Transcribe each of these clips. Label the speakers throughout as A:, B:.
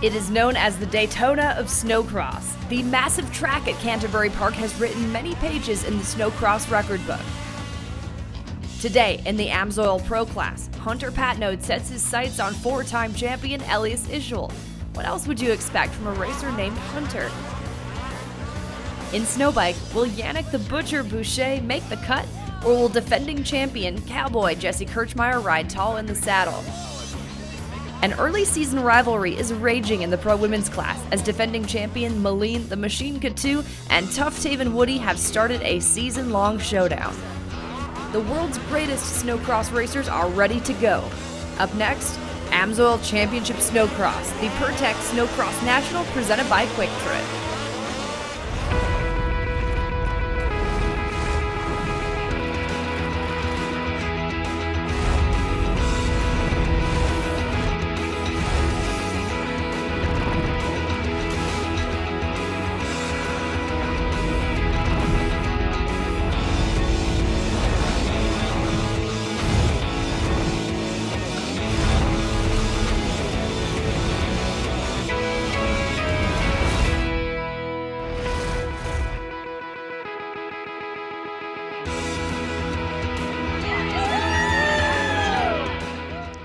A: It is known as the Daytona of Snocross. The massive track at Canterbury Park has written many pages in the Snocross record book. Today, in the Amsoil Pro class, Hunter Patnode sets his sights on four-time champion Elias Ischel. What else would you expect from a racer named Hunter? In Snowbike, will Yannick the Butcher Boucher make the cut, or will defending champion Cowboy Jesse Kirchmeier ride tall in the saddle? An early season rivalry is raging in the pro women's class as defending champion Malene the Machine Couture and Tough Taven Woody have started a season-long showdown. The world's greatest snowcross racers are ready to go. Up next, Amsoil Championship Snowcross, the Pertec Snowcross National presented by Quick Trip.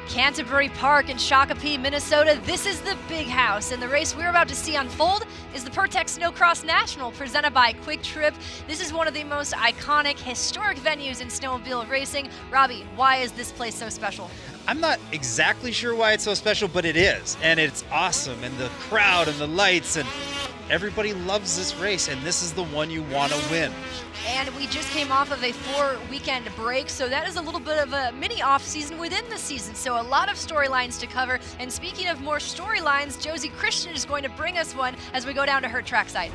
B: Canterbury Park in Shakopee, Minnesota. This is the big house, and the race we're about to see unfold is the Pertec Snowcross National presented by Quick Trip. This is one of the most iconic, historic venues in snowmobile racing. Robbie, why is this place so special?
C: I'm not exactly sure why it's so special, but it is, and it's awesome, and the crowd and the lights, and everybody loves this race, and this is the one you want to win.
B: And we just came off of a 4-weekend break, so that is a little bit of a mini off-season within the season, so a lot of storylines to cover. And speaking of more storylines, Josie Christian is going to bring us one as we go down to her trackside.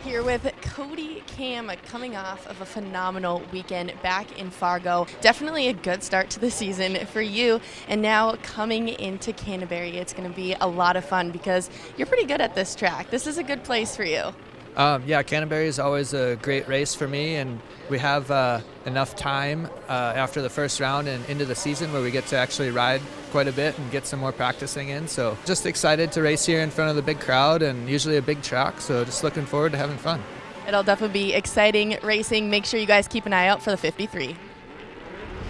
D: Here with Cody Cam coming off of a phenomenal weekend back in Fargo. Definitely a good start to the season for you. And now coming into Canterbury, it's going to be a lot of fun because you're pretty good at this track. This is a good place for you.
E: Yeah, Canterbury is always a great race for me, and we have enough time after the first round and into the season where we get to actually ride quite a bit and get some more practicing in. So just excited to race here in front of the big crowd and usually a big track, so just looking forward to having fun.
D: It'll definitely be exciting racing. Make sure you guys keep an eye out for the 53.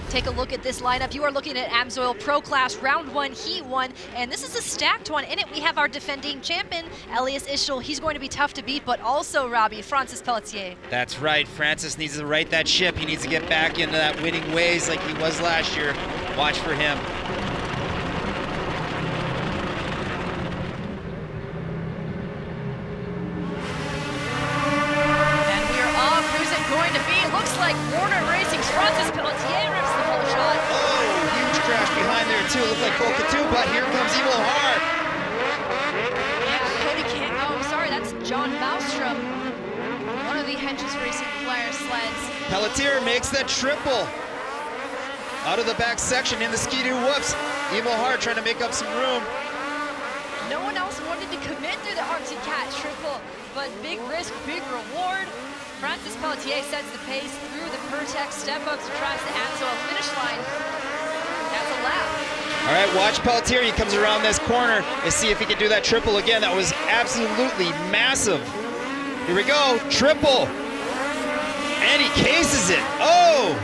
B: Take a look at this lineup. You are looking at Amsoil Pro Class Round 1, Heat 1, and this is a stacked one. In it, we have our defending champion, Elias Ischel. He's going to be tough to beat, but also, Robbie, Francis Pelletier.
C: That's right. Francis needs to right that ship. He needs to get back into that winning ways like he was last year. Watch for him.
B: And we are off. Who's it going to be? It looks like Warner Racing's Francis Pelletier rips the pole shot.
C: Oh, huge crash behind there too. Looked like Polka too, but here comes Evil Hart.
B: Yeah, Cody can't. Oh, I'm sorry. That's John Maustrom, one of the Henches Racing flyer sleds.
C: Pelletier makes that triple. Out of the back section in the skidoo whoops. Evil Hart trying to make up some room.
B: No one else wanted to commit through the Arctic Cat triple, but big risk, big reward. Francis Pelletier sets the pace through the Pertec step-ups across the Amsoil finish line. That's a lap.
C: All right, watch Pelletier. He comes around this corner. Let's see if he can do that triple again. That was absolutely massive. Here we go, triple. And he cases it. Oh!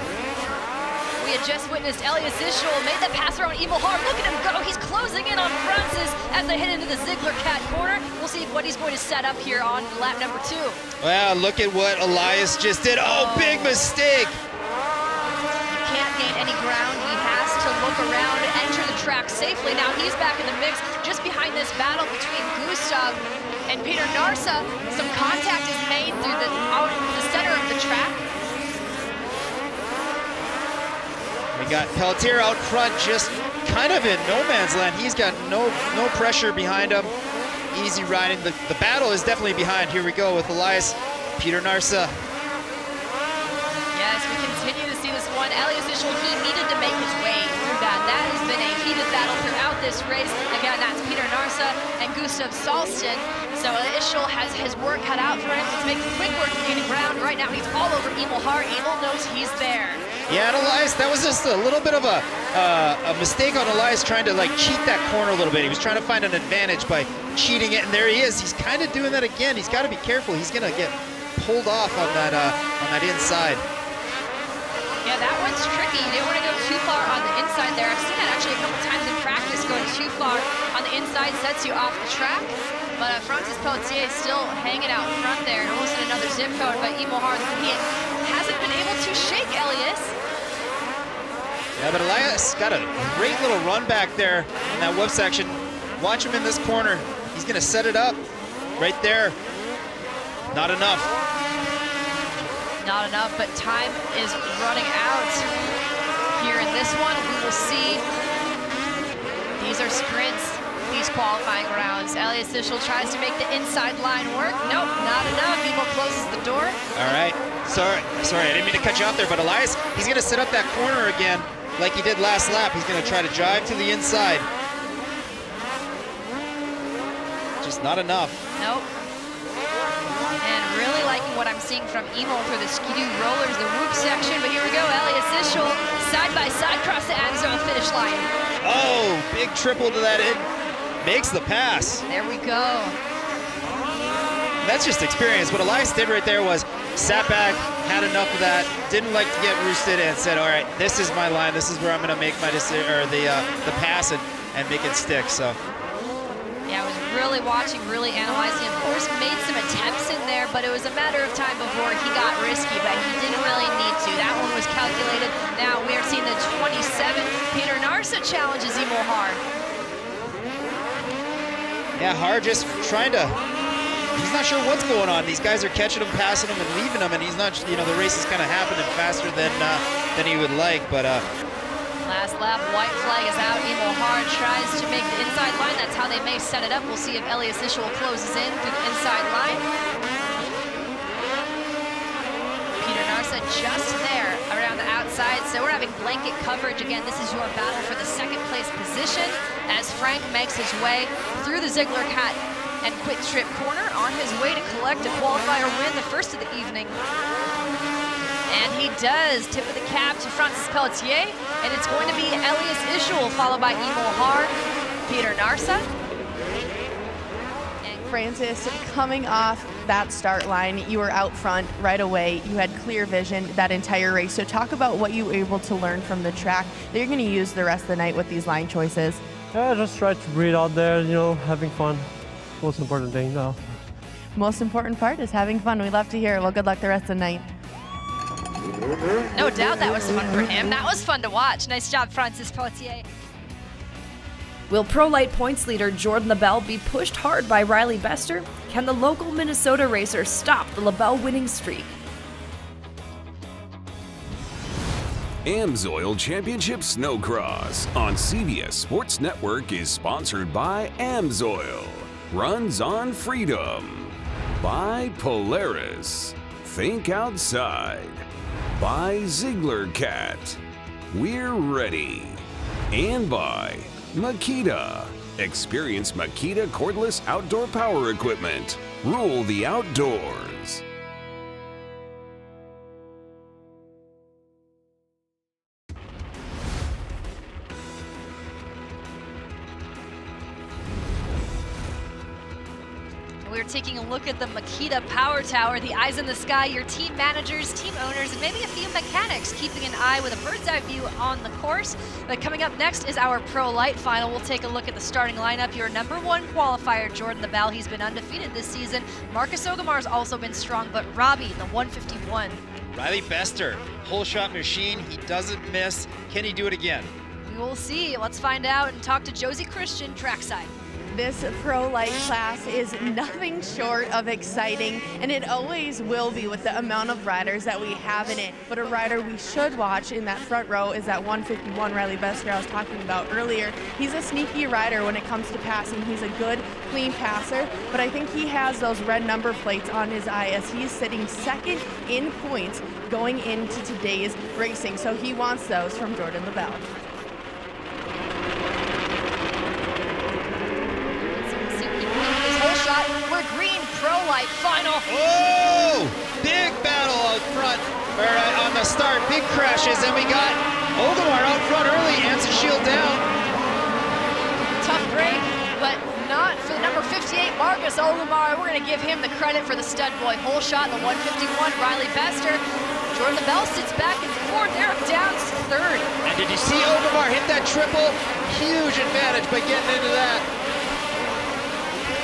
B: We had just witnessed Elias Ischel made that pass around Evil Hart. Look at him go. He's closing in on Francis as they head into the Ziegler Cat corner. We'll see what he's going to set up here on lap number 2.
C: Wow, look at what Elias just did. Oh, big mistake.
B: You can't gain any ground. He has to look around and enter the track safely. Now he's back in the mix just behind this battle between Gustav and Peter Narsa. Some contact is made through the center of the track.
C: We got Pelletier out front, just kind of in no man's land. He's got no pressure behind him. Easy riding. The battle is definitely behind. Here we go with Elias, Peter Narsa.
B: Yes, we continue to see this one. Elias Ischel, he needed to make his way through that. That has been a heated battle throughout this race. Again, that's Peter Narsa and Gustav Salston. So Ischel has his work cut out for him. He's making quick work of gaining ground. Right now, he's all over Emil Hart. Emil knows he's there.
C: Yeah, and Elias, that was just a little bit of a mistake on Elias trying to like cheat that corner a little bit. He was trying to find an advantage by cheating it, and there he is. He's kind of doing that again. He's got to be careful. He's gonna get pulled off on that inside.
B: Yeah, that one's tricky. You didn't want to go too far on the inside there. I've seen that actually a couple times in practice. Going too far on the inside sets you off the track. But Francis Pelletier still hanging out front there. And almost in another zip code, but Immohar, he hasn't been able to shake Elias.
C: Yeah, but Elias got a great little run back there in that whoop section. Watch him in this corner. He's gonna set it up right there. Not enough.
B: Not enough, but time is running out here in this one. We will see. These are sprints, these qualifying rounds. Elias Ischel tries to make the inside line work. Nope, not enough. Emo closes the door.
C: All right. Sorry, I didn't mean to cut you off there, but Elias, he's gonna set up that corner again like he did last lap. He's gonna try to drive to the inside. Just not enough.
B: Nope. And really liking what I'm seeing from Emo for the skidoo rollers, the whoop section. But here we go, Elias Ischel side by side across the Amsoil finish line.
C: Oh, big triple to that. It makes the pass.
B: There we go.
C: That's just experience. What Elias did right there was sat back, had enough of that, didn't like to get roosted, and said, all right, this is my line. This is where I'm going to make my decision, or the pass and make it stick. So.
B: Yeah, I was really watching, really analyzing. Of course, made some attempts in there, but it was a matter of time before he got risky, but he didn't really need to. That one was calculated. Now we are seeing the 27. Peter Narsa challenges Immohar.
C: Yeah, Har just trying to, he's not sure what's going on. These guys are catching him, passing him, and leaving him, and he's not, the race is kind of happening faster than he would like, but
B: last lap, white flag is out. Immohar tries to make the inside line. That's how they may set it up. We'll see if Elias Ischel closes in through the inside line. Peter Narsa just there around the outside. So we're having blanket coverage again. This is your battle for the second place position as Frank makes his way through the Ziegler Cat and Quick Trip corner on his way to collect a qualifier win, the first of the evening. And he does. Tip of the cap to Francis Pelletier. And it's going to be Elias Ischel, followed by Immohar, Peter Narsa.
D: And Francis, coming off that start line, you were out front right away. You had clear vision that entire race. So talk about what you were able to learn from the track that you're going to use the rest of the night with these line choices.
F: Yeah, just try to breathe out there, having fun. Most important thing now.
D: Most important part is having fun. We love to hear it. Well, good luck the rest of the night.
B: No doubt that was fun for him. That was fun to watch. Nice job, Francis Pelletier.
A: Will Pro Lite points leader Jordan LaBelle be pushed hard by Riley Bester? Can the local Minnesota racer stop the LaBelle winning streak?
G: Amsoil Championship Snocross on CBS Sports Network is sponsored by Amsoil. Runs on Freedom. By Polaris. Think outside. By Ziegler Cat. We're ready. And by Makita. Experience Makita cordless outdoor power equipment. Rule the outdoors.
B: We're taking a look at the Makita Power Tower, the eyes in the sky, your team managers, team owners, and maybe a few mechanics keeping an eye with a bird's eye view on the course. But coming up next is our Pro Lite final. We'll take a look at the starting lineup. Your #1 qualifier, Jordan LaBelle, he's been undefeated this season. Marcus Ogamar's also been strong, but Robbie, the 151.
C: Riley Bester, whole shot machine. He doesn't miss. Can he do it again?
B: We will see. Let's find out and talk to Josie Christian trackside.
D: This Pro Lite class is nothing short of exciting, and it always will be with the amount of riders that we have in it. But a rider we should watch in that front row is that 151 Riley Bester I was talking about earlier. He's a sneaky rider when it comes to passing. He's a good, clean passer, but I think he has those red number plates on his eye as he's sitting second in points going into today's racing. So he wants those from Jordan LaBelle.
B: We're green Pro Lite final.
C: Oh, big battle out front. on the start, big crashes, and we got Ogumar out front early, Amsoil down.
B: Tough break, but not for the number 58, Marcus Ogumar. We're going to give him the credit for the stud boy whole shot, the 151, Riley Bester. Jordan LaBelle sits back in fourth, Eric Downs third.
C: And did you see Ogumar hit that triple? Huge advantage by getting into that.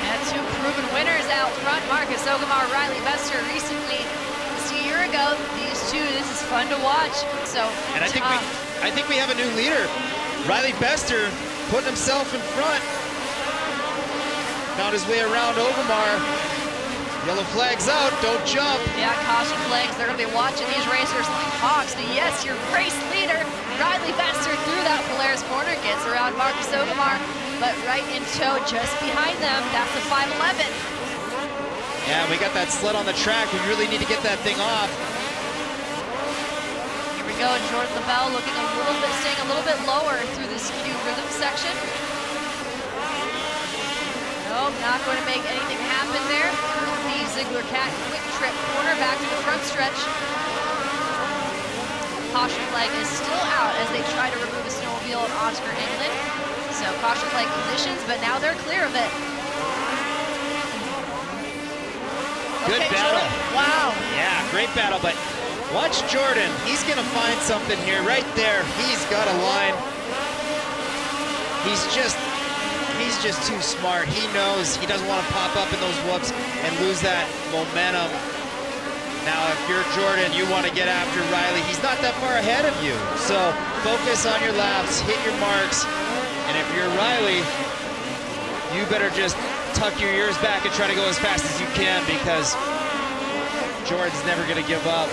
B: And two proven winners out front, Marcus Ogumar, Riley Bester. Recently, just a year ago, these two, this is fun to watch. So,
C: and I think we have a new leader. Riley Bester putting himself in front. Found his way around Ogumar. Yellow flag's out, don't jump.
B: Yeah, caution flags. They're going to be watching these racers like hawks. But yes, your race leader, Riley Bester, through that Polaris corner, gets around Marcus Ogumar, but right in tow just behind them. That's the 511.
C: Yeah, we got that sled on the track. We really need to get that thing off.
B: Here we go, Jordan LaBelle looking a little bit, staying a little bit lower through this Q rhythm section. Nope, not going to make anything happen there. The Ziegler Cat quick trip corner back to the front stretch. Caution flag is still out as they try to remove a snowmobile of Oscar England. So caution flag conditions, but now they're clear of it.
C: Good battle.
B: Jordan. Wow.
C: Yeah, great battle, but watch Jordan. He's gonna find something here, right there. He's got a line. He's just too smart. He knows he doesn't want to pop up in those whoops and lose that momentum. Now, if you're Jordan, you want to get after Riley. He's not that far ahead of you. So focus on your laps, hit your marks. And if you're Riley, you better just tuck your ears back and try to go as fast as you can, because Jordan's never going to give up.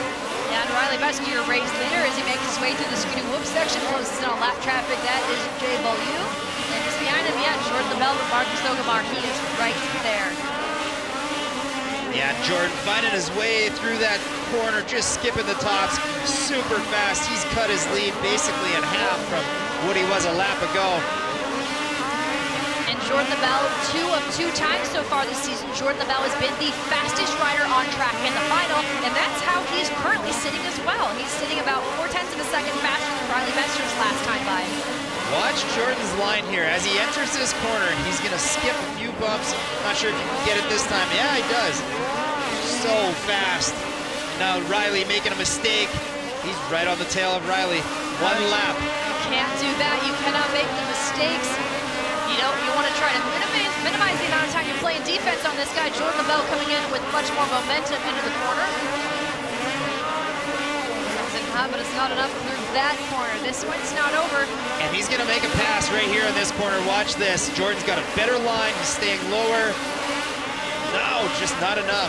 B: Yeah, and Riley Bester, your race leader, as he makes his way through the Scooty Whoop section, closes in on lap traffic. That is Jay Beaulieu. And just behind him, yeah, Jordan LaBelle with Marcus Ogumar. He is right there.
C: Yeah, Jordan finding his way through that corner, just skipping the tops, super fast. He's cut his lead basically in half from what he was a lap ago.
B: And Jordan LaBelle, 2 of 2 times so far this season, Jordan LaBelle has been the fastest rider on track in the final, and that's how he's currently sitting as well. He's sitting about 0.4 of a second faster than Riley Bester's last time by.
C: Watch Jordan's line here. As he enters this corner, he's going to skip a few bumps. Not sure if he can get it this time. Yeah, he does. So fast. Now Riley making a mistake. He's right on the tail of Riley. 1 lap.
B: You can't do that. You cannot make the mistakes. You want to try to minimize the amount of time you're playing defense on this guy. Jordan LaBelle coming in with much more momentum into the corner. But it's not enough through that corner. This one's not over.
C: And he's going to make a pass right here in this corner. Watch this. Jordan's got a better line. He's staying lower. No, just not enough.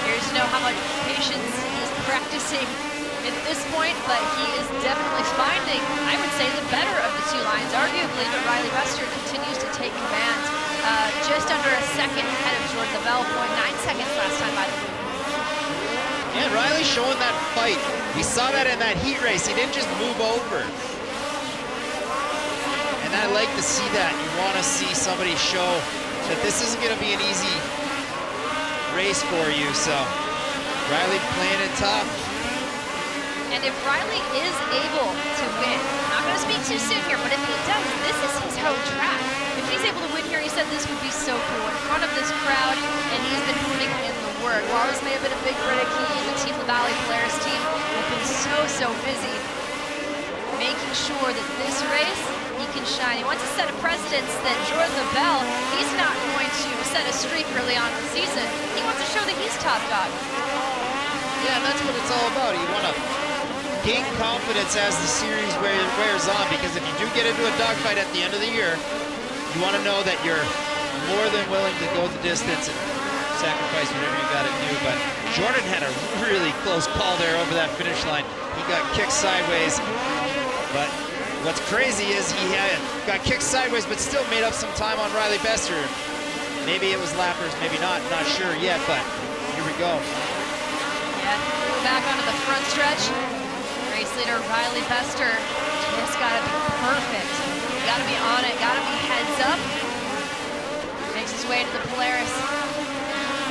B: Here's to know how much patience he's practicing at this point, but he is definitely finding, I would say, the better of the 2 lines, arguably, but Riley Bester continues to take command. Just under a second ahead of Jordan LaBelle, 0.9 seconds last time by the way.
C: Yeah, Riley's showing that fight. We saw that in that heat race. He didn't just move over. And I like to see that. You want to see somebody show that this isn't going to be an easy race for you. So Riley playing it tough.
B: And if Riley is able to win, I'm not going to speak too soon here, but if he does, this is his home track. If he's able to win here, he said this would be so cool in front of this crowd, and he's been putting in the work. While this may have been a big critic, he and the Team LaValle Polaris team have been so busy making sure that this race, he can shine. He wants to set a precedence that Jordan LaBelle, he's not going to set a streak early on in the season. He wants to show that he's top dog.
C: Yeah, that's what it's all about. You want to gain confidence as the series wears on, because if you do get into a dogfight at the end of the year, you want to know that you're more than willing to go the distance and sacrifice whatever you got to do. But Jordan had a really close call there over that finish line. He got kicked sideways, but what's crazy is he got kicked sideways but still made up some time on Riley Bester. Maybe it was lappers, maybe not sure yet, but here we go.
B: Yeah, back onto the front stretch. Race leader Riley Bester just got to be perfect. Got to be on it, got to be heads up. Makes his way to the Polaris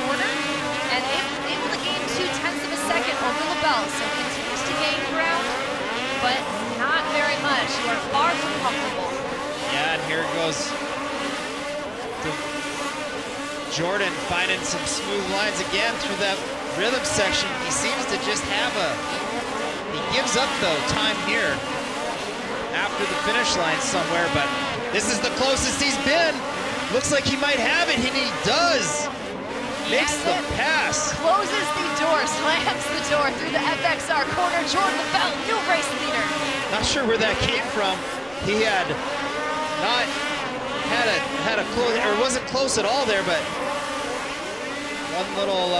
B: corner and able to gain 0.2 of a second over LaBelle, so continues to gain ground, but not very much. You are far from comfortable.
C: Yeah, and here goes Jordan finding some smooth lines again through that rhythm section. He seems to just have he gives up though time here after the finish line somewhere, but this is the closest he's been. Looks like he might have it, and he does. Makes the pass.
B: Closes the door, slams the door through the FXR corner. Jordan LaBelle, new race leader.
C: Not sure where that came from. He had not had a close, or wasn't close at all there, but one little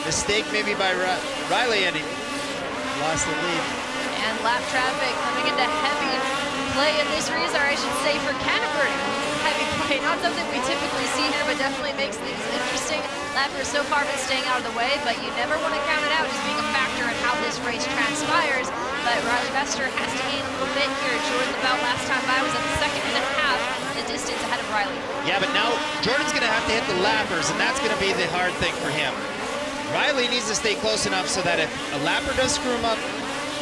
C: mistake maybe by Riley, and he lost the lead.
B: And lap traffic coming into heavy play in this restart, I should say, for Canterbury. Heavy play, not something we typically see here, but definitely makes things interesting. Lappers so far been staying out of the way, but you never want to count it out just being a factor in how this race transpires. But Riley Bester has to gain a little bit here. Jordan LaBelle last time by was at the 2.5 the distance ahead of Riley.
C: Yeah, but now Jordan's going to have to hit the lappers, and that's going to be the hard thing for him. Riley needs to stay close enough so that if a lapper does screw him up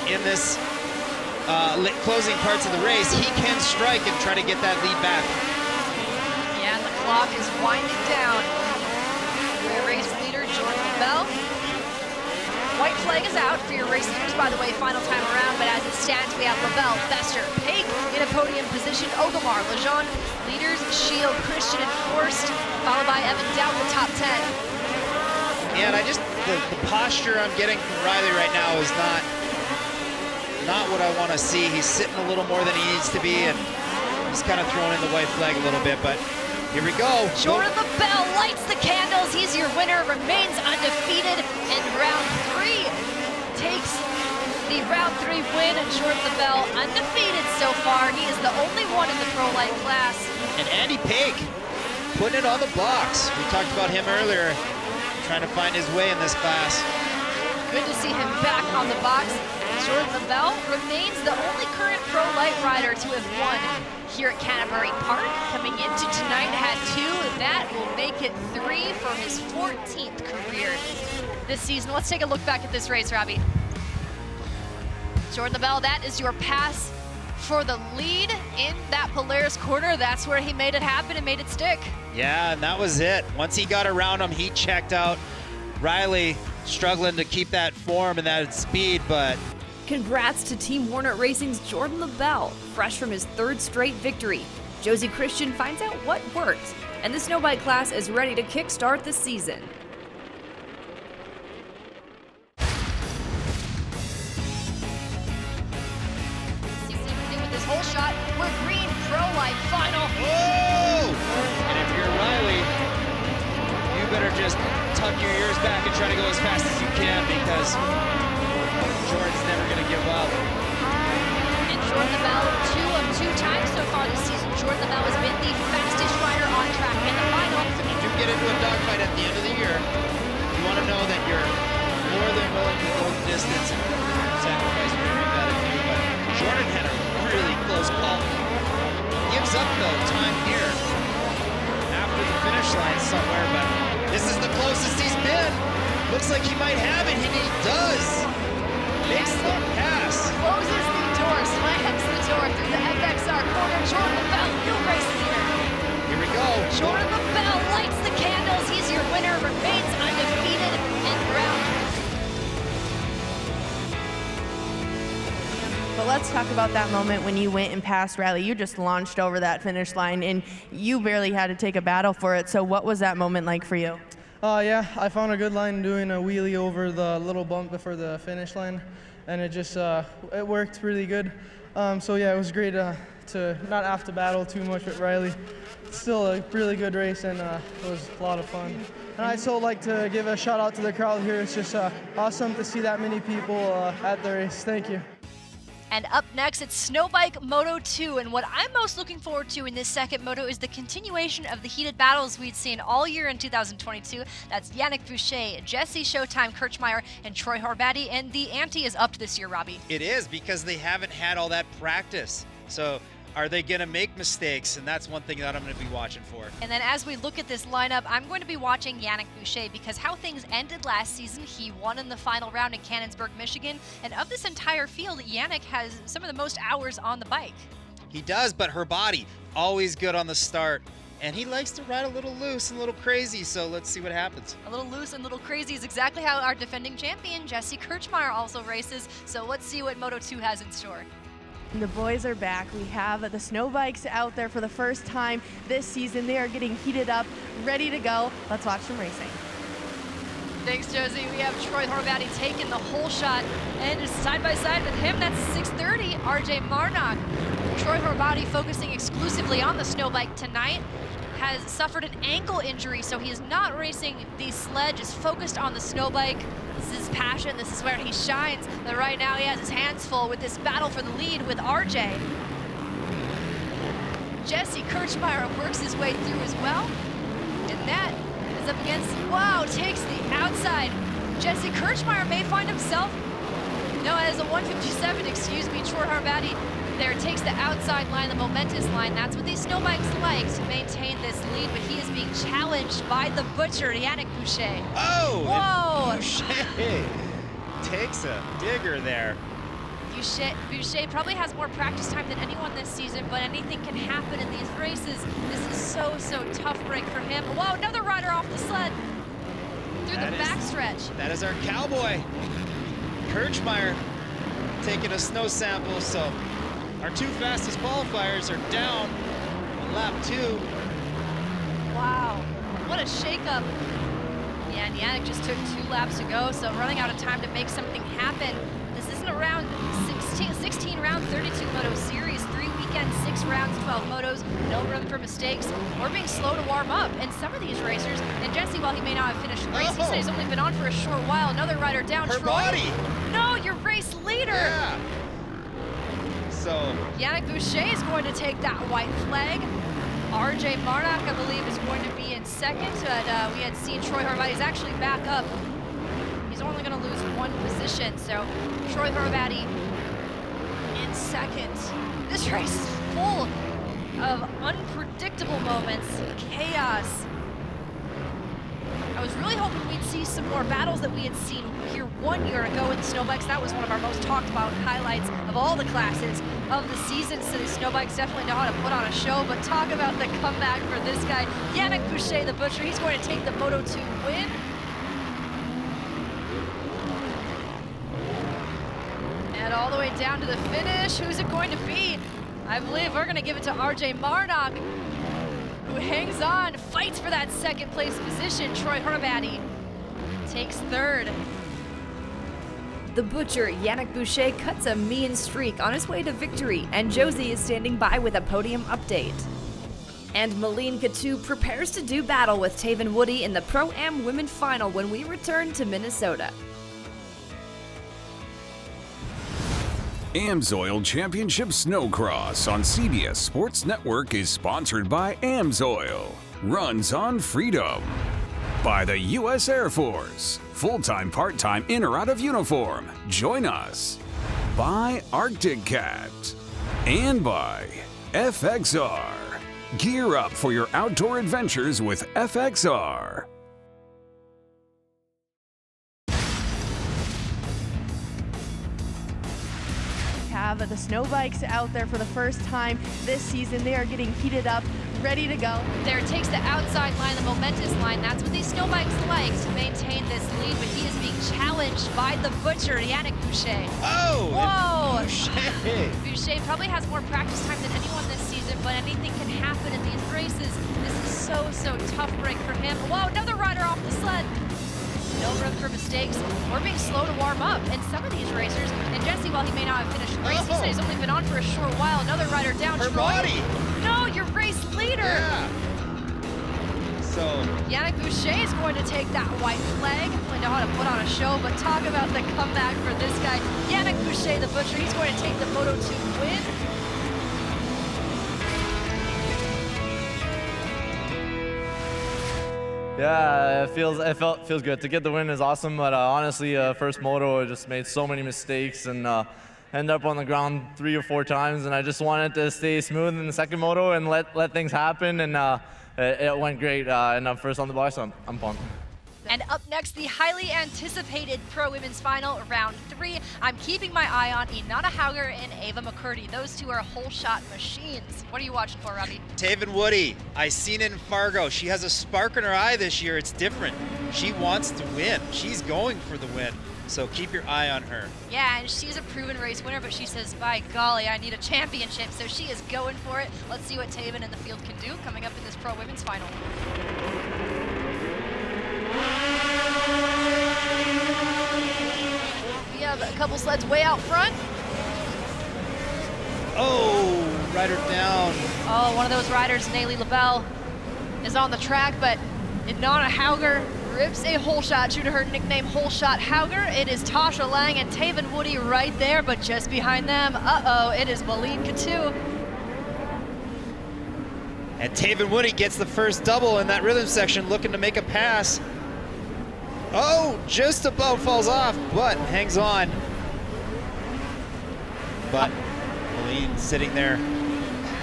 C: in this closing parts of the race, he can strike and try to get that lead back.
B: Yeah, and the clock is winding down. Your race leader, Jordan LaBelle. White flag is out for your race leaders, by the way, final time around, but as it stands, we have LaBelle, Bester, Paik in a podium position, Odomar, Lejeune, leaders, Shield, Christian, and Forst, followed by Evan down the top 10.
C: Yeah, and the posture I'm getting from Riley right now is not what I want to see. He's sitting a little more than he needs to be, and he's kind of throwing in the white flag a little bit, but here we go.
B: Jordan LaBelle lights the candles. He's your winner, remains undefeated in round 3. Takes the round 3 win, and Jordan LaBelle undefeated so far. He is the only one in the Pro Light class.
C: And Andy Paik putting it on the box. We talked about him earlier, trying to find his way in this class.
B: Good to see him back on the box. Jordan LaBelle remains the only current Pro Light rider to have won here at Canterbury Park. Coming into tonight, had 2. That will make it 3 for his 14th career this season. Let's take a look back at this race, Robbie. Jordan LaBelle, that is your pass for the lead in that Polaris corner. That's where he made it happen and made it stick.
C: Yeah, and that was it. Once he got around him, he checked out. Riley struggling to keep that form and that speed, but
A: Congrats to Team Hornet Racing's Jordan LaBelle, fresh from his 3rd straight victory. Josie Christian finds out what worked, and the snowbike class is ready to kickstart the season.
B: With this whole shot, we're green Pro Light final.
C: oh! And if you're Riley, you better just tuck your ears back and try to go as fast as you can, because Jordan's never going to give up.
B: And Jordan LaBelle, 2 of 2 times so far this season. Jordan LaBelle has been the fastest rider on track in the final.
C: If you do get into a dogfight at the end of the year, you want to know that you're more than willing to go the distance and sacrifice whatever you got to do. But Jordan had a really close call. He gives up, though, time here after the finish line somewhere, but this is the closest he's been. Looks like he might have it, and he does. Makes the pass.
B: Closes the door, slams the door through the FXR corner. Jordan LaBelle, new race leader.
C: Here we go.
B: Jordan LaBelle lights the candles. He's your winner, remains undefeated in round.
D: But let's talk about that moment when you went and passed Riley. You just launched over that finish line, and you barely had to take a battle for it. So what was that moment like for you?
H: Yeah, I found a good line doing a wheelie over the little bump before the finish line, and it just it worked really good. So yeah, it was great to not have to battle too much with Riley. It's still a really good race, and it was a lot of fun. And I'd so like to give a shout out to the crowd here. It's just awesome to see that many people at the race. Thank you.
B: And up next, it's Snowbike Moto 2. And what I'm most looking forward to in this second moto is the continuation of the heated battles we'd seen all year in 2022. That's Yannick Boucher, Jesse Showtime Kirchmeier, and Troy Horvati. And the ante is upped this year, Robbie.
C: It is, because they haven't had all that practice. So Are they going to make mistakes? And that's one thing that I'm going to be watching for.
B: And then as we look at this lineup, I'm going to be watching Yannick Boucher, because how things ended last season, he won in the final round in Cannonsburg, Michigan. And of this entire field, Yannick has some of the most hours on the bike.
C: He does, but her body, always good on the start. And he likes to ride a little loose and a little crazy, so let's see what happens.
B: A little loose and a little crazy is exactly how our defending champion, Jesse Kirchmeier, also races. So let's see what Moto 2 has in store.
D: The boys are back. We have the snow bikes out there for the first time this season. They are getting heated up, ready to go. Let's watch them racing.
B: Thanks, Josie. We have Troy Horvath taking the whole shot, and just side by side with him, that's 6:30, RJ Marnock. Troy Horvath focusing exclusively on the snow bike tonight, has suffered an ankle injury, so he is not racing the sled, just focused on the snow bike. This is his passion, this is where he shines. But right now he has his hands full with this battle for the lead with RJ. Jesse Kirchmeier works his way through as well. And that is up against, wow, takes the outside. Jesse Kirchmeier may find himself, no, as a 157, excuse me, Troy Horvath there takes the outside line, the momentous line. That's what these snow bikes like, to maintain this lead, but he is being challenged by the butcher, Yannick Boucher.
C: Oh!
B: Whoa!
C: Boucher takes a digger there.
B: Boucher probably has more practice time than anyone this season, but anything can happen in these races. This is so tough break for him. Whoa, another rider off the sled through the backstretch.
C: That is our cowboy, Kirchmeier, taking a snow sample, so our two fastest qualifiers are down on lap 2.
B: Wow, what a shakeup. Yeah, and Yannick just took 2 laps to go, so running out of time to make something happen. This isn't a round 16 round 32 moto series, 3 weekends, 6 rounds, 12 motos, no room for mistakes or being slow to warm up. And some of these racers, and Jesse, while he may not have finished the race, he said he's only been on for a short while. Another rider down,
C: Her
B: Troy.
C: body.
B: No, your race leader.
C: Yeah. So
B: Yannick Boucher is going to take that white flag. RJ Marnock, I believe, is going to be in second, but we had seen Troy Horvath. He's actually back up. He's only going to lose 1 position, so Troy Horvath in second. This race is full of unpredictable moments, chaos. I was really hoping we'd see some more battles that we had seen here 1 year ago in the snowbikes. That was one of our most talked about highlights of all the classes of the season. So the snowbikes definitely know how to put on a show, but talk about the comeback for this guy, Yannick Boucher, the butcher. He's going to take the Moto 2 win. And all the way down to the finish, who's it going to be? I believe we're going to give it to RJ Marnock, who hangs on, fights for that second place position. Troy Horvath takes third.
A: The butcher, Yannick Boucher, cuts a mean streak on his way to victory, and Josie is standing by with a podium update. And Malene Coutu prepares to do battle with Taven Woody in the Pro-Am Women Final when we return to Minnesota.
G: Amsoil Championship Snowcross on CBS Sports Network is sponsored by Amsoil. Runs on freedom. By the U.S. Air Force. Full-time, part-time, in or out of uniform. Join us. By Arctic Cat. And by FXR. Gear up for your outdoor adventures with FXR.
D: Have the snow bikes out there for the first time this season. They are getting heated up, ready to go.
B: There takes the outside line, the momentous line. That's what these snow bikes like, to maintain this lead, but he is being challenged by the butcher, Yannick Boucher.
C: Oh!
B: Whoa!
C: Boucher.
B: Boucher probably has more practice time than anyone this season, but anything can happen in these races. This is so tough break for him. Whoa, another rider off the sled. No room for mistakes or being slow to warm up. And some of these racers, and Jesse, while he may not have finished the race, he said he's only been on for a short while. Another rider down,
C: Her
B: Troy.
C: body.
B: No, your race leader.
C: Yeah. So
B: Yannick Boucher is going to take that white flag. Really know how to put on a show, but talk about the comeback for this guy, Yannick Boucher, the butcher. He's going to take the Moto 2 win.
I: Yeah, it feels good. To get the win is awesome, but honestly, first moto, I just made so many mistakes, and ended up on the ground 3 or 4 times, and I just wanted to stay smooth in the second moto and let things happen, and it went great, and I'm first on the bar, so I'm pumped.
B: And up next, the highly anticipated Pro Women's Final, round 3. I'm keeping my eye on Inanna Hauger and Ava McCurdy. Those two are whole shot machines. What are you watching for, Robbie?
C: Taven Woody, I seen it in Fargo. She has a spark in her eye this year. It's different. She wants to win. She's going for the win. So keep your eye on her.
B: Yeah, and she's a proven race winner, but she says, by golly, I need a championship. So she is going for it. Let's see what Taven and the field can do coming up in this Pro Women's Final. We have a couple sleds way out front.
C: Oh, rider down.
B: Oh, one of those riders, Nayli LaBelle, is on the track, but Inanna Hauger rips a hole shot, true to her nickname, Hole Shot Hauger. It is Tasha Lang and Taven Woody right there, but just behind them, it is Malene Coutu.
C: And Taven Woody gets the first double in that rhythm section, looking to make a pass. Oh, just about falls off, but hangs on. But Malene sitting there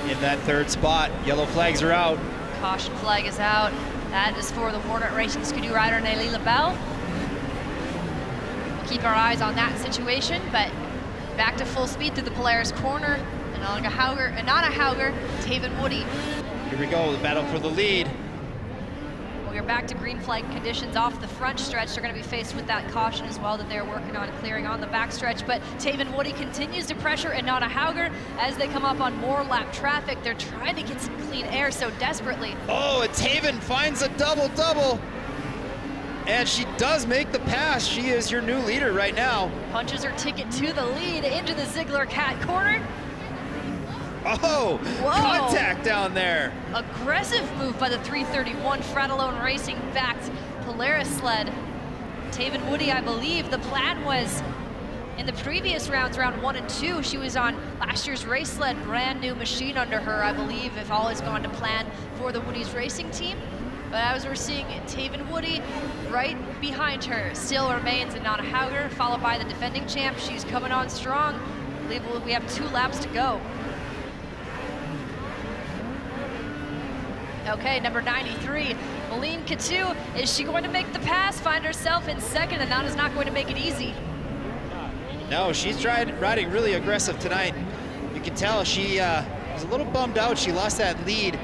C: in that third spot. Yellow flags are out.
B: Caution flag is out. That is for the Warner Racing Skidoo rider, Nayli LaBelle. We'll keep our eyes on that situation, but back to full speed through the Polaris corner. Inanna Hauger, Taven Woody.
C: Here we go, the battle for the lead.
B: We're back to green flag conditions off the front stretch. They're going to be faced with that caution as well that they're working on clearing on the back stretch. But Taven Woody continues to pressure Inanna Hauger as they come up on more lap traffic. They're trying to get some clean air so desperately.
C: Oh, and Taven finds a double-double. And she does make the pass. She is your new leader right now.
B: Punches her ticket to the lead into the Ziegler Cat corner.
C: Oh, whoa. Contact down there.
B: Aggressive move by the 331 Fratellone Racing backed Polaris sled. Taven Woody, I believe the plan was in the previous rounds, round 1 and 2, she was on last year's race sled, brand new machine under her, I believe, if all has gone to plan for the Woody's racing team. But as we're seeing Taven Woody right behind her, still remains Inanna Hauger, followed by the defending champ. She's coming on strong. I believe we have 2 laps to go. Okay, number 93, Malene Coutu. Is she going to make the pass, find herself in second, and Nana's not going to make it easy?
C: No, she's riding really aggressive tonight. You can tell she was a little bummed out. She lost that lead.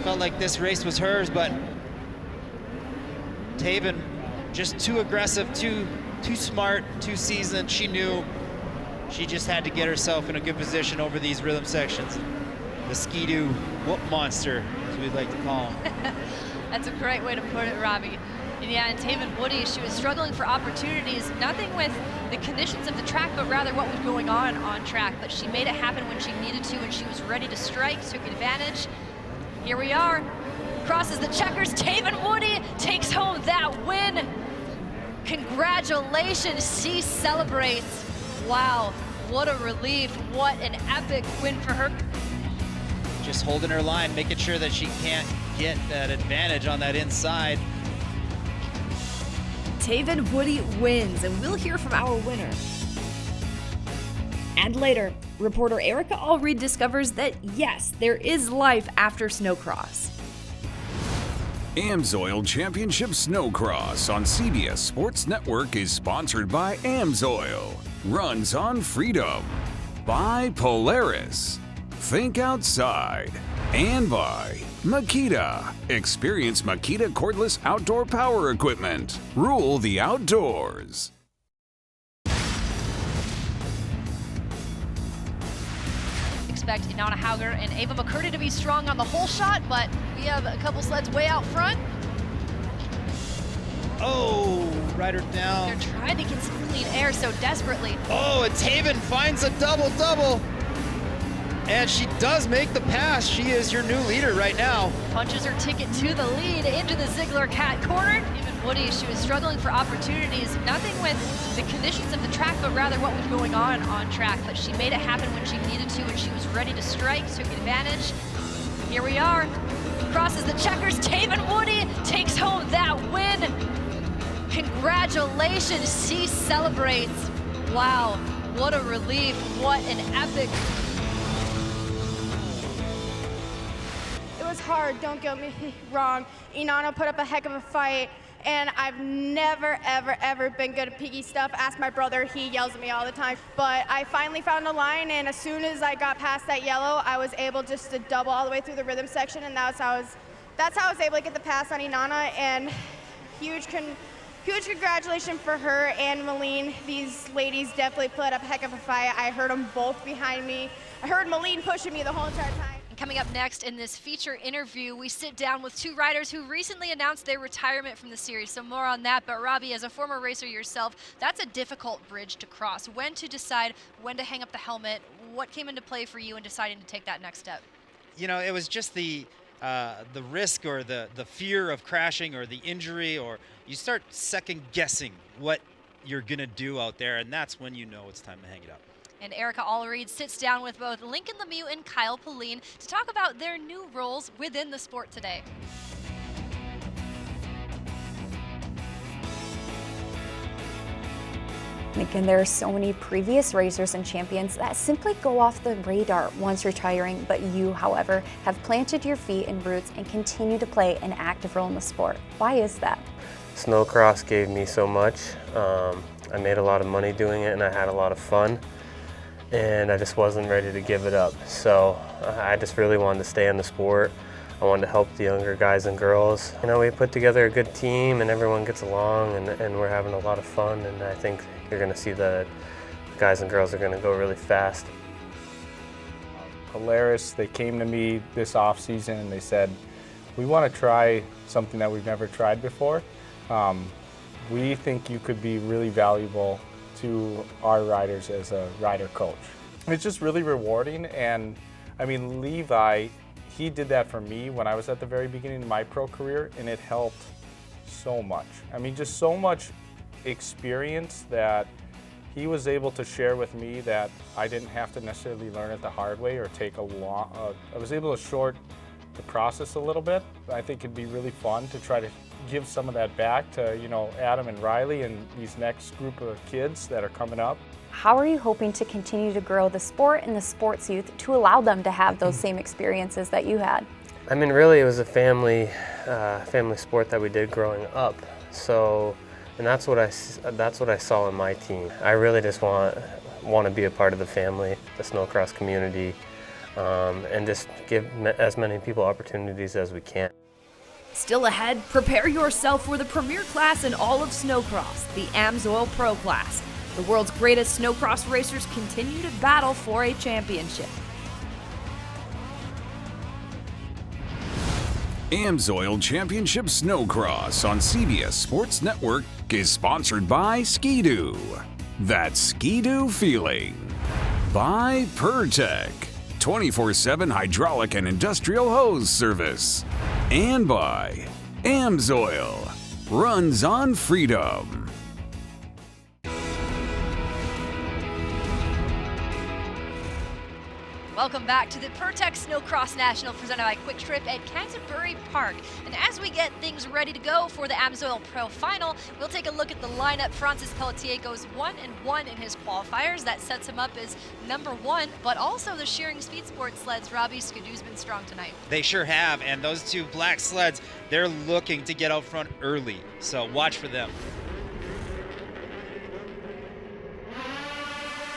C: Felt like this race was hers, but Taven just too aggressive, too smart, too seasoned. She knew she just had to get herself in a good position over these rhythm sections. The Skidoo whoop monster, as we'd like to call him.
B: That's a great way to put it, Robbie. And yeah, and Taven Woody, she was struggling for opportunities, nothing with the conditions of the track, but rather what was going on track. But she made it happen when she needed to, and she was ready to strike, took advantage. Here we are, crosses the checkers. Taven Woody takes home that win. Congratulations, she celebrates. Wow, what a relief, what an epic win for her.
C: Just holding her line, making sure that she can't get that advantage on that inside.
A: Taven Woody wins, and we'll hear from our winner. And later, reporter Erica Allreed discovers that yes, there is life after Snocross.
G: Amsoil Championship Snocross on CBS Sports Network is sponsored by Amsoil. Runs on freedom. By Polaris. Think outside. And by Makita. Experience Makita cordless outdoor power equipment. Rule the outdoors.
B: Expect Inanna Hauger and Ava McCurdy to be strong on the hole shot, but we have a couple sleds way out front.
C: Oh, rider down.
B: They're trying to get some clean air so desperately.
C: Oh, and Taven finds a double-double. And she does make the pass. She is your new leader right now.
B: Punches her ticket to the lead into the Ziegler Cat corner. Even Woody, she was struggling for opportunities, nothing with the conditions of the track, but rather what was going on track. But she made it happen when she needed to, and she was ready to strike, took advantage. Here we are, crosses the checkers. Taven Woody takes home that win. Congratulations, she celebrates. Wow, what a relief. What an epic.
J: It was hard, don't get me wrong. Inanna put up a heck of a fight, and I've never, ever been good at piggy stuff. Ask my brother, he yells at me all the time. But I finally found a line, and as soon as I got past that yellow, I was able just to double all the way through the rhythm section, and that's how I was able to get the pass on Inanna, and huge congratulations for her and Malene. These ladies definitely put up a heck of a fight. I heard them both behind me. I heard Malene pushing me the whole entire time.
B: Coming up next in this feature interview, we sit down with two riders who recently announced their retirement from the series, so more on that. But Robbie, as a former racer yourself, that's a difficult bridge to cross. When to decide when to hang up the helmet, what came into play for you in deciding to take that next step?
C: You know, it was just the risk or the fear of crashing or the injury, or you start second guessing what you're gonna do out there, and that's when you know it's time to hang it up.
B: And Erica Allreed sits down with both Lincoln Lemieux and Kyle Pauline to talk about their new roles within the sport today.
K: Lincoln, there are so many previous racers and champions that simply go off the radar once retiring, but you, however, have planted your feet and roots and continue to play an active role in the sport. Why is that?
L: Snocross gave me so much. I made a lot of money doing it and I had a lot of fun. And I just wasn't ready to give it up. So I just really wanted to stay in the sport. I wanted to help the younger guys and girls. You know, we put together a good team and everyone gets along and we're having a lot of fun, and I think you're gonna see the guys and girls are gonna go really fast.
M: Polaris, they came to me this off season and they said, we want to try something that we've never tried before. We think you could be really valuable to our riders as a rider coach. It's just really rewarding, and I mean, Levi, he did that for me when I was at the very beginning of my pro career, and it helped so much. I mean, just so much experience that he was able to share with me that I didn't have to necessarily learn it the hard way or take a long, I was able to short the process a little bit. I think it'd be really fun to try to give some of that back to, you know, Adam and Riley and these next group of kids that are coming up.
K: How are you hoping to continue to grow the sport and the sports youth to allow them to have those same experiences that you had?
L: I mean, really, it was a family sport that we did growing up. So, and that's what I saw in my team. I really just want to be a part of the family, the Snocross community, and just give as many people opportunities as we can.
A: Still ahead, prepare yourself for the premier class in all of Snocross, the Amsoil Pro Class. The world's greatest snowcross racers continue to battle for a championship.
G: Amsoil Championship Snowcross on CBS Sports Network is sponsored by Ski-Doo. That's Ski-Doo feeling. By Pertec, 24/7 hydraulic and industrial hose service. And by Amsoil, runs on freedom.
B: Welcome back to the Pertec Snowcross National presented by Quick Trip at Canterbury Park. And as we get things ready to go for the Amsoil Pro Final, we'll take a look at the lineup. Francis Pelletier goes 1-1 in his qualifiers. That sets him up as #1, but also the Shearing Speed Sports sleds. Robbie, Skidoo's been strong tonight.
C: They sure have, and those two black sleds, they're looking to get out front early, so watch for them.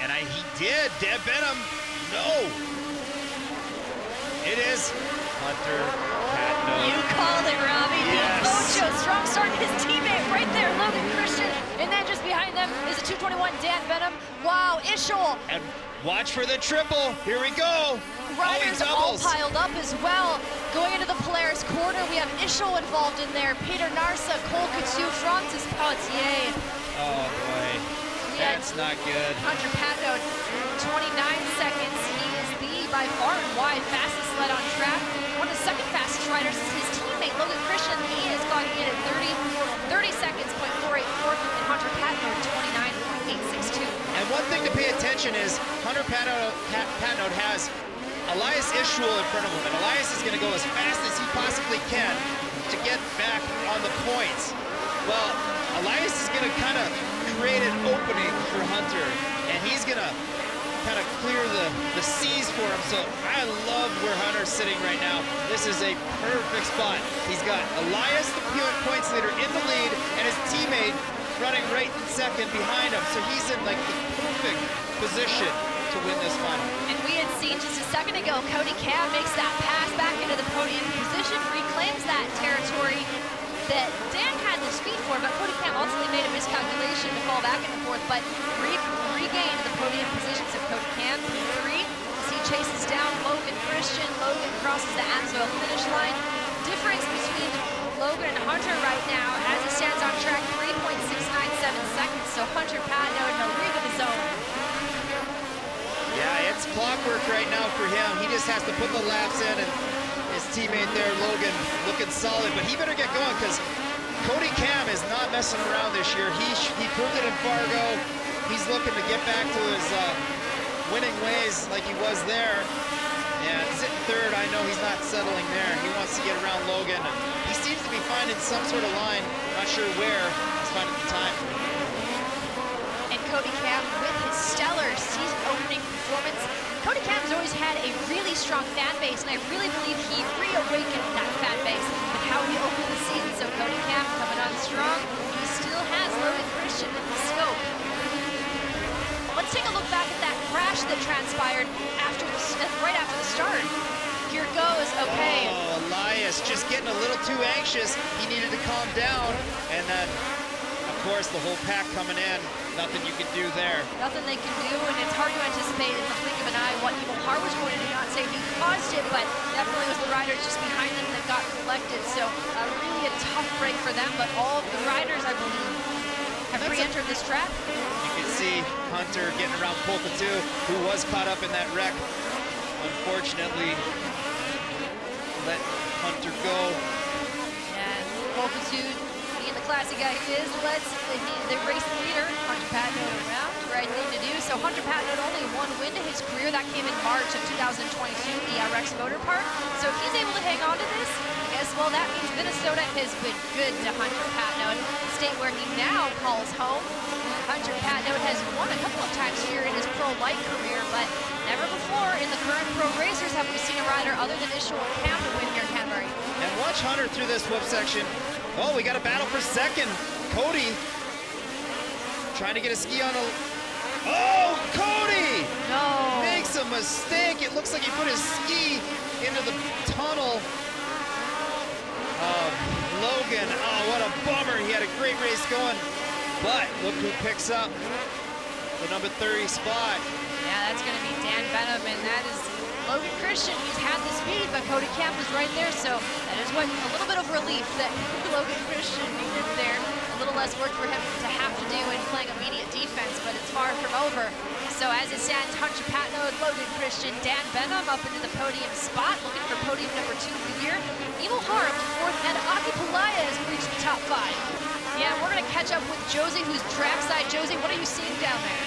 C: And he did, Deb Benham, no! It is Hunter Patno.
B: You called it, Robbie.
C: Yes.
B: Moto, strong start, his teammate right there, Logan Christian. And then just behind them is a 221 Dan Benham. Wow, Ishol.
C: And watch for the triple. Here we go.
B: Riders all piled up as well. Going into the Polaris corner, we have Ishol involved in there. Peter Narsa, Cole Coutu, Francis Pelletier.
C: Oh boy, that's not good.
B: Hunter Patno, 29 seconds. He is the, by far and wide, fastest sled on track. One of the second fastest riders is his teammate, Logan Christian. He is clocking in at 30 seconds, .484, and Hunter Patno, 29.862.
C: And one thing to pay attention is Hunter Patno has Elias Ishul in front of him, and Elias is going to go as fast as he possibly can to get back on the points. Well, Elias is going to kind of create an opening for Hunter, and he's gonna kind of clear the seas for him. So I love where Hunter's sitting right now. This is a perfect spot. He's got Elias, the points leader, in the lead, and his teammate running right in second behind him. So he's in like the perfect position to win this final.
B: And we had seen just a second ago, Cody Cam makes that pass back into the podium position, reclaims that territory that Dan had the speed for, but Cody Cam ultimately made a miscalculation to fall back into fourth, but regained the podium position. So Cody Cam, P3, as he chases down Logan Christian. Logan crosses the Amsoil finish line. Difference between Logan and Hunter right now, as it stands on track, 3.697 seconds. So Hunter Patno in a league of his own.
C: Yeah, it's clockwork right now for him. He just has to put the laps in, and his teammate there, Logan, looking solid, but he better get going because Cody Cam is not messing around this year. He proved it in Fargo. He's looking to get back to his winning ways like he was there. And sitting third, I know he's not settling there. He wants to get around Logan. He seems to be finding some sort of line, not sure where. He's finding the time.
B: And Cody Cam with his stellar season opening performance. Cody Cam's always had a really strong fan base, and I really believe he reawakened that fan base with how he opened the season. So Cody Cam coming on strong. He still has Logan Christian in the scope. Let's take a look back at that crash that transpired right after the start. Here goes, okay.
C: Oh, Elias just getting a little too anxious. He needed to calm down, and then, of course, the whole pack coming in. Nothing you can do there.
B: Nothing they can do, and it's hard to anticipate in the blink of an eye what Evil Har was going to do. Not say he caused it, but definitely was the riders just behind them that got collected. So really a tough break for them, but all of the riders, I believe, have re-entered this track.
C: You can see Hunter getting around Polka 2, who was caught up in that wreck. Unfortunately, let Hunter go.
B: And Polka 2, being the classy guy he is, lets the race leader, Hunter Patno, around. Right thing to do. So Hunter Patno only one win to his career. That came in March of 2022, the Rex Motor Park. So if he's able to hang on to this, guess, well, that means Minnesota has been good to Hunter Patno, the state where he now calls home. Hunter Patno has won a couple of times here in his pro light career, but never before in the current pro racers have we seen a rider other than Ishmael Cam to win here in Canterbury.
C: And watch Hunter through this whip section. Oh, we got a battle for second. Cody trying to get a ski on a... Oh, Cody!
B: No.
C: Makes a mistake. It looks like he put his ski into the tunnel of Logan. Oh, what a bummer. He had a great race going. But look who picks up the number 30 spot.
B: Yeah, that's going to be Dan Benham, and that is Logan Christian. He's had the speed, but Cody Camp is right there, so that is what a little bit of relief that Logan Christian needed there. A little less work for him to have to do in playing immediate defense, but it's far from over. So as it stands, Hunter Patno, Logan Christian, Dan Benham up into the podium spot, looking for podium number 2 of the year. Evil Har up to 4th, and Aki Pulaya has reached the top 5. Yeah, we're going to catch up with Josie, who's trackside. Josie, what are you seeing down there?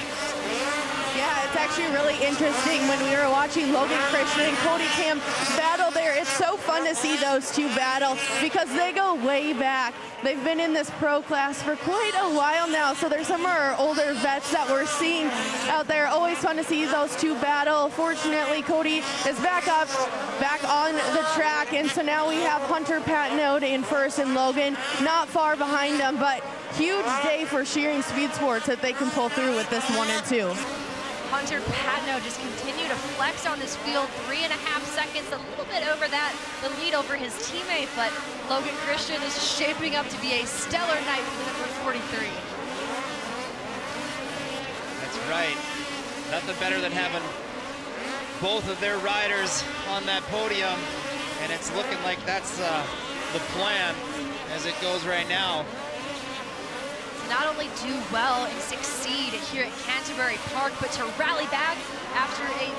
D: Yeah, it's actually really interesting when we were watching Logan Christian and Cody Cam battle there. It's so fun to see those two battle because they go way back. They've been in this pro class for quite a while now, so there's some of our older vets that we're seeing out there. Always fun to see those two battle. Fortunately, Cody is back on the track, and so now we have Hunter Patno in first and Logan not far behind them, but huge day for Shearing Speed Sports that they can pull through with this 1 and 2.
B: Hunter Patno just continue to flex on this field, 3.5 seconds, a little bit over that, the lead over his teammate, but Logan Christian is shaping up to be a stellar night for the number 43.
C: That's right. Nothing better than having both of their riders on that podium, and it's looking like that's the plan as it goes right now.
B: Not only do well and succeed here at Canterbury Park, but to rally back after a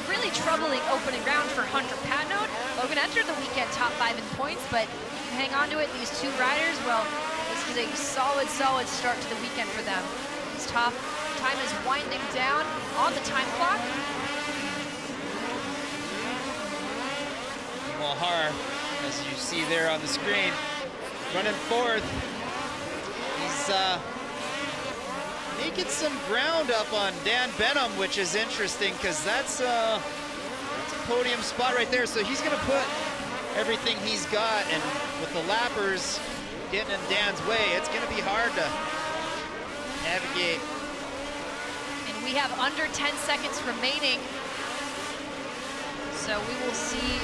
B: really troubling opening round for Hunter Patno. Logan entered the weekend top 5 in points, but you can hang on to it. These two riders, well, this is a solid start to the weekend for them. This time is winding down on the time clock.
C: Evil Har, as you see there on the screen, running fourth. He's making some ground up on Dan Benham, which is interesting because that's a podium spot right there. So he's gonna put everything he's got, and with the lappers getting in Dan's way, it's gonna be hard to navigate.
B: And we have under 10 seconds remaining. So we will see.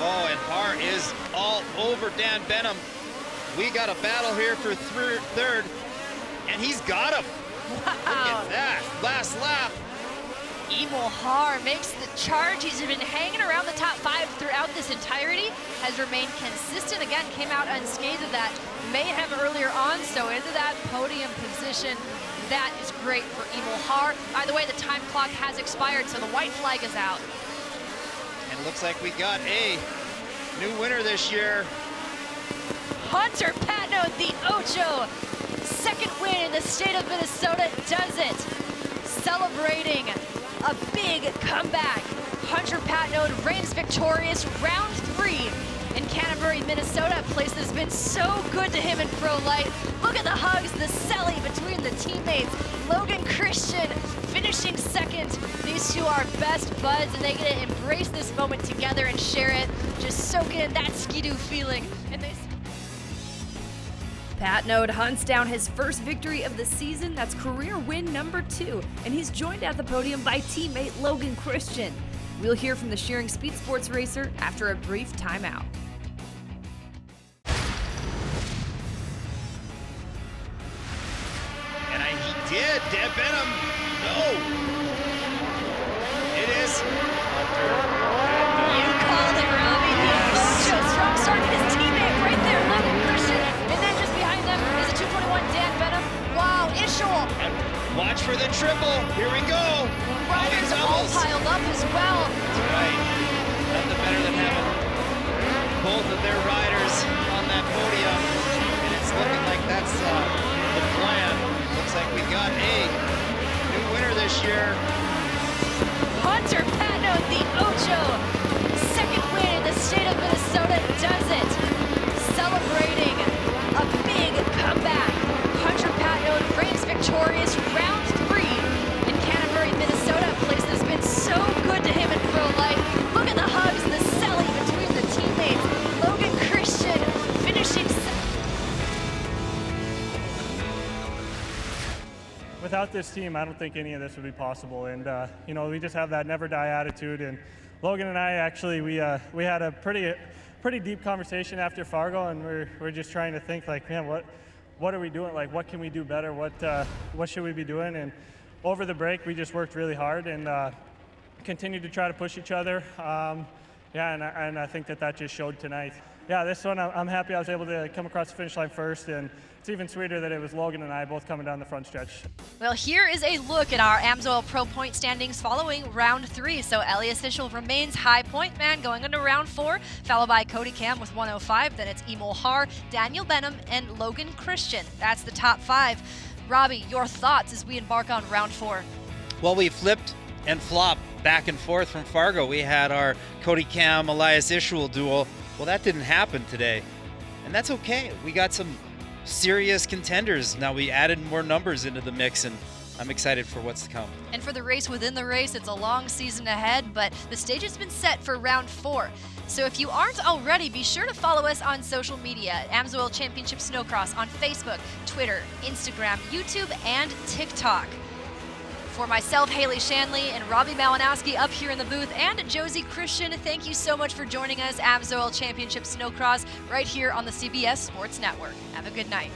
C: Oh, and Har is all over Dan Benham. We got a battle here for third, and he's got him.
B: Wow.
C: Look at that, last lap.
B: Emil Har makes the charge. He's been hanging around the top 5 throughout this entirety, has remained consistent. Again, came out unscathed of that mayhem earlier on, so into that podium position. That is great for Emil Har. By the way, the time clock has expired, so the white flag is out.
C: And it looks like we got a new winner this year.
B: Hunter Patno, the Ocho, second win in the state of Minnesota, does it. Celebrating a big comeback. Hunter Patno reigns victorious, round 3 in Canterbury, Minnesota, a place that's been so good to him in Pro Light. Look at the hugs, the celly between the teammates. Logan Christian finishing second. These two are best buds, and they get to embrace this moment together and share it, just soak in that skidoo feeling. And they
A: Patno hunts down his first victory of the season. That's career win number 2, and he's joined at the podium by teammate Logan Christian. We'll hear from the Shearing Speed Sports racer after a brief timeout.
C: And he did, Dan Benham. No. It is Hunter.
B: You called it, Robbie. The Ocho, strong start to his teammate right there, Logan Christian. And then just behind them is a 221 Dan Benham. Wow, Ishol.
C: And watch for the triple. Here we go.
B: Riders all piled up as well.
C: That's right. Nothing better than having both of their riders on that podium. And it's looking like that's the plan. Looks like we got a new winner this year.
B: Hunter Patno, the Ocho, second win in the state of Minnesota, does it. Celebrating a big comeback. Hunter Patno reigns victorious, round 3 in Canterbury, Minnesota, a place that's been so good to him in Pro Light. Look at the hugs, the celly between the teammates. Logan Christian finishing
F: Without this team, I don't think any of this would be possible. And you know, we just have that never die attitude. And Logan and I actually, we had a pretty deep conversation after Fargo, and we're just trying to think like, man, what are we doing? Like, what can we do better? What should we be doing? And over the break, we just worked really hard and continued to try to push each other. Yeah, and I think that just showed tonight. Yeah, this one, I'm happy I was able to come across the finish line first, and it's even sweeter that it was Logan and I both coming down the front stretch.
B: Well, here is a look at our Amsoil Pro point standings following round 3. So Elias Ishol remains high point man going into round 4, followed by Cody Cam with 105. Then it's Emil Har, Daniel Benham, and Logan Christian. That's the top 5. Robbie, your thoughts as we embark on round 4?
C: Well, we flipped and flopped back and forth from Fargo. We had our Cody Cam, Elias Ishol duel. Well, that didn't happen today, and that's okay. We got some serious contenders. Now we added more numbers into the mix, and I'm excited for what's to come.
B: And for the race within the race, it's a long season ahead, but the stage has been set for round 4. So if you aren't already, be sure to follow us on social media at Amsoil Championship Snocross on Facebook, Twitter, Instagram, YouTube, and TikTok. For myself, Haley Shanley, and Robbie Malinowski up here in the booth, and Josie Christian, thank you so much for joining us. Amsoil Championship Snocross right here on the CBS Sports Network. Have a good night.